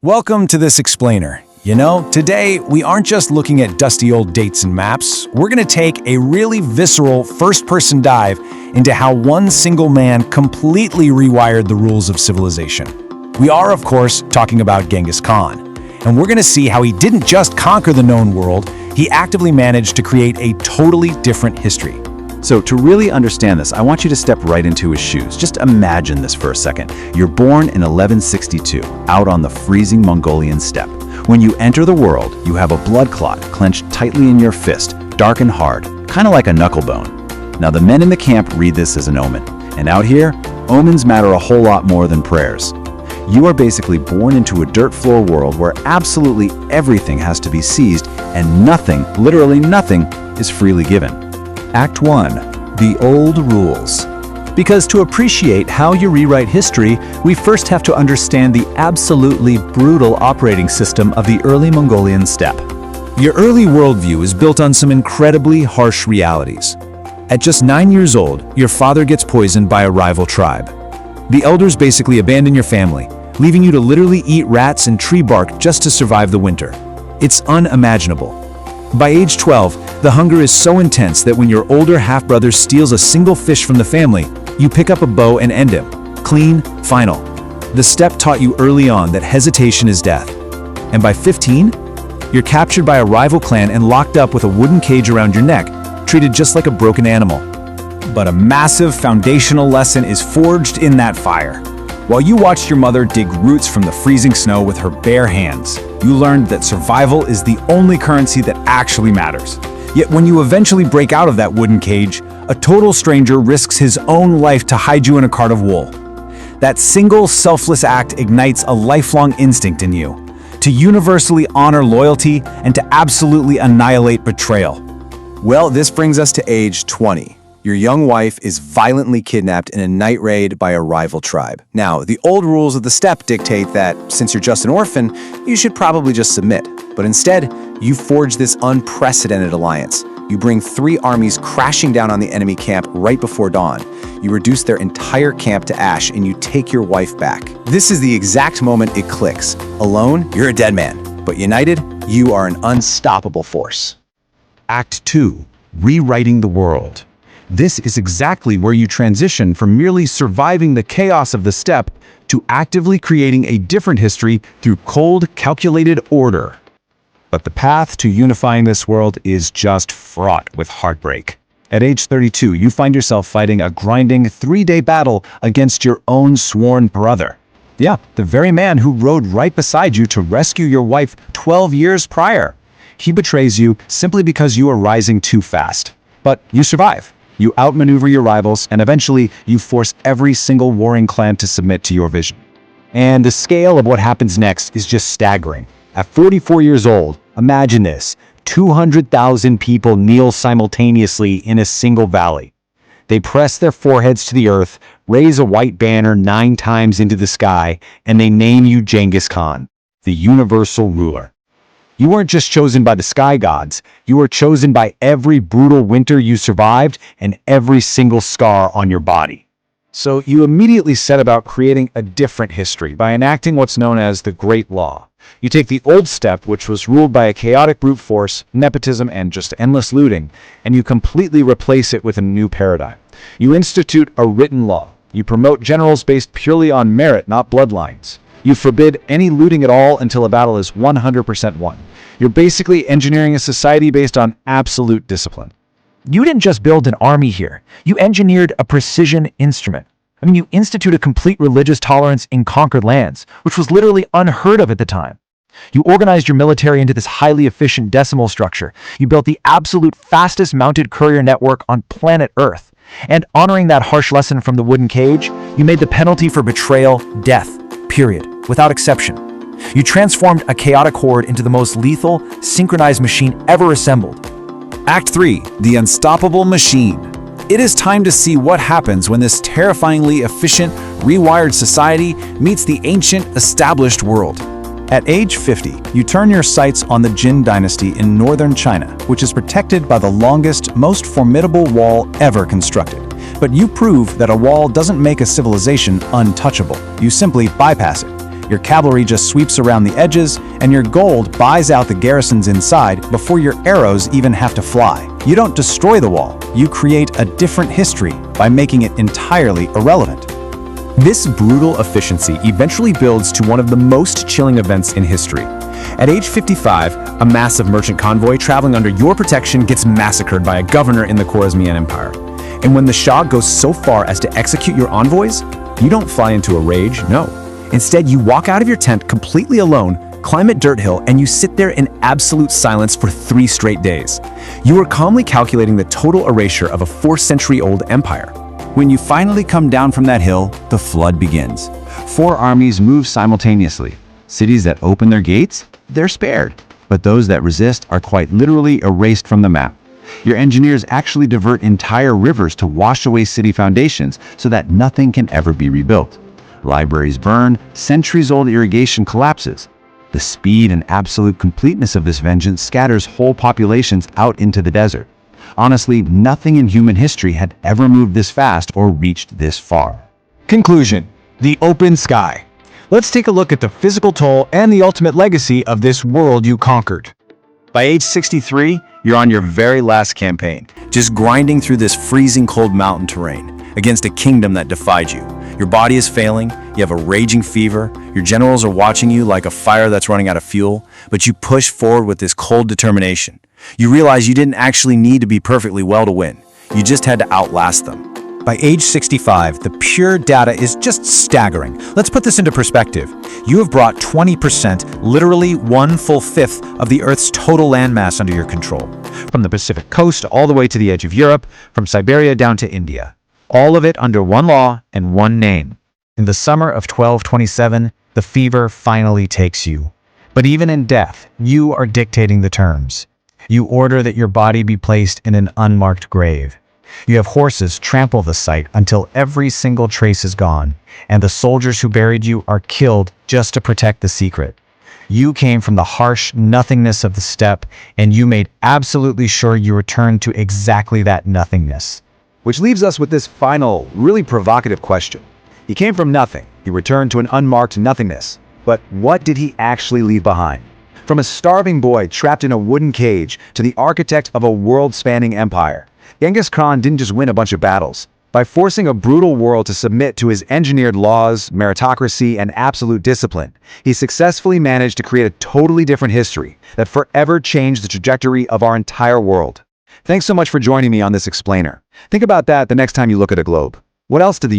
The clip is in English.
Welcome to this explainer. You know, today we aren't just looking at dusty old dates and maps. We're going to take a really visceral first-person dive into how one single man completely rewired the rules of civilization. We are, of course, talking about Genghis Khan. And we're going to see how he didn't just conquer the known world, he actively managed to create a totally different history. So to really understand this, I want you to step right into his shoes. Just imagine this for a second. You're born in 1162, out on the freezing Mongolian steppe. When you enter the world, you have a blood clot clenched tightly in your fist, dark and hard, kind of like a knuckle bone. Now the men in the camp read this as an omen. And out here, omens matter a whole lot more than prayers. You are basically born into a dirt floor world where absolutely everything has to be seized and nothing, literally nothing, is freely given. Act 1. The Old Rules. Because to appreciate how you rewrite history, we first have to understand the absolutely brutal operating system of the early Mongolian steppe. Your early worldview is built on some incredibly harsh realities. At just 9 years old, your father gets poisoned by a rival tribe. The elders basically abandon your family, leaving you to literally eat rats and tree bark just to survive the winter. It's unimaginable. By age 12, the hunger is so intense that when your older half-brother steals a single fish from the family, you pick up a bow and end him. Clean, final. The steppe taught you early on that hesitation is death. And by 15, you're captured by a rival clan and locked up with a wooden cage around your neck, treated just like a broken animal. But a massive foundational lesson is forged in that fire. While you watched your mother dig roots from the freezing snow with her bare hands, you learned that survival is the only currency that actually matters. Yet when you eventually break out of that wooden cage, a total stranger risks his own life to hide you in a cart of wool. That single selfless act ignites a lifelong instinct in you, to universally honor loyalty and to absolutely annihilate betrayal. Well, this brings us to age 20. Your young wife is violently kidnapped in a night raid by a rival tribe. Now, the old rules of the steppe dictate that, since you're just an orphan, you should probably just submit. But instead, you forge this unprecedented alliance. You bring 3 armies crashing down on the enemy camp right before dawn. You reduce their entire camp to ash, and you take your wife back. This is the exact moment it clicks. Alone, you're a dead man. But united, you are an unstoppable force. Act 2. Rewriting the world. This is exactly where you transition from merely surviving the chaos of the steppe to actively creating a different history through cold, calculated order. But the path to unifying this world is just fraught with heartbreak. At age 32, you find yourself fighting a grinding 3-day battle against your own sworn brother. Yeah, the very man who rode right beside you to rescue your wife 12 years prior. He betrays you simply because you are rising too fast. But you survive. You outmaneuver your rivals, and eventually you force every single warring clan to submit to your vision. And the scale of what happens next is just staggering. At 44 years old, imagine this: 200,000 people kneel simultaneously in a single valley. They press their foreheads to the earth, raise a white banner 9 times into the sky, and they name you Genghis Khan, the universal ruler. You weren't just chosen by the sky gods, you were chosen by every brutal winter you survived and every single scar on your body. So you immediately set about creating a different history by enacting what's known as the Great Law. You take the old steppe, which was ruled by a chaotic brute force, nepotism, and just endless looting, and you completely replace it with a new paradigm. You institute a written law. You promote generals based purely on merit, not bloodlines. You forbid any looting at all until a battle is 100% won. You're basically engineering a society based on absolute discipline. You didn't just build an army here. You engineered a precision instrument. You instituted a complete religious tolerance in conquered lands, which was literally unheard of at the time. You organized your military into this highly efficient decimal structure. You built the absolute fastest mounted courier network on planet Earth. And honoring that harsh lesson from the wooden cage, you made the penalty for betrayal death. Period, without exception. You transformed a chaotic horde into the most lethal, synchronized machine ever assembled. Act 3. The Unstoppable Machine. It is time to see what happens when this terrifyingly efficient, rewired society meets the ancient, established world. At age 50, you turn your sights on the Jin dynasty in northern China, which is protected by the longest, most formidable wall ever constructed. But you prove that a wall doesn't make a civilization untouchable. You simply bypass it. Your cavalry just sweeps around the edges, and your gold buys out the garrisons inside before your arrows even have to fly. You don't destroy the wall, you create a different history by making it entirely irrelevant. This brutal efficiency eventually builds to one of the most chilling events in history. At age 55, a massive merchant convoy traveling under your protection gets massacred by a governor in the Khwarezmian Empire. And when the Shah goes so far as to execute your envoys, you don't fly into a rage, no. Instead, you walk out of your tent completely alone, climb a dirt hill, and you sit there in absolute silence for 3 straight days. You are calmly calculating the total erasure of a 4-century-old empire. When you finally come down from that hill, the flood begins. 4 armies move simultaneously. Cities that open their gates, they're spared. But those that resist are quite literally erased from the map. Your engineers actually divert entire rivers to wash away city foundations so that nothing can ever be rebuilt. Libraries burn, centuries-old irrigation collapses. The speed and absolute completeness of this vengeance scatters whole populations out into the desert. Honestly, nothing in human history had ever moved this fast or reached this far. Conclusion: the open sky. Let's take a look at the physical toll and the ultimate legacy of this world you conquered. By age 63, you're on your very last campaign, just grinding through this freezing cold mountain terrain against a kingdom that defied you. Your body is failing, you have a raging fever, your generals are watching you like a fire that's running out of fuel, but you push forward with this cold determination. You realize you didn't actually need to be perfectly well to win. You just had to outlast them. By age 65, the pure data is just staggering. Let's put this into perspective. You have brought 20%, literally 1/5 of the Earth's total landmass under your control. From the Pacific coast all the way to the edge of Europe, from Siberia down to India. All of it under one law and one name. In the summer of 1227, the fever finally takes you. But even in death, you are dictating the terms. You order that your body be placed in an unmarked grave. You have horses trample the site until every single trace is gone, and the soldiers who buried you are killed just to protect the secret. You came from the harsh nothingness of the steppe, and you made absolutely sure you returned to exactly that nothingness. Which leaves us with this final, really provocative question. He came from nothing. He returned to an unmarked nothingness. But what did he actually leave behind? From a starving boy trapped in a wooden cage to the architect of a world-spanning empire, Genghis Khan didn't just win a bunch of battles. By forcing a brutal world to submit to his engineered laws, meritocracy, and absolute discipline, he successfully managed to create a totally different history that forever changed the trajectory of our entire world. Thanks so much for joining me on this explainer. Think about that the next time you look at a globe. What else did the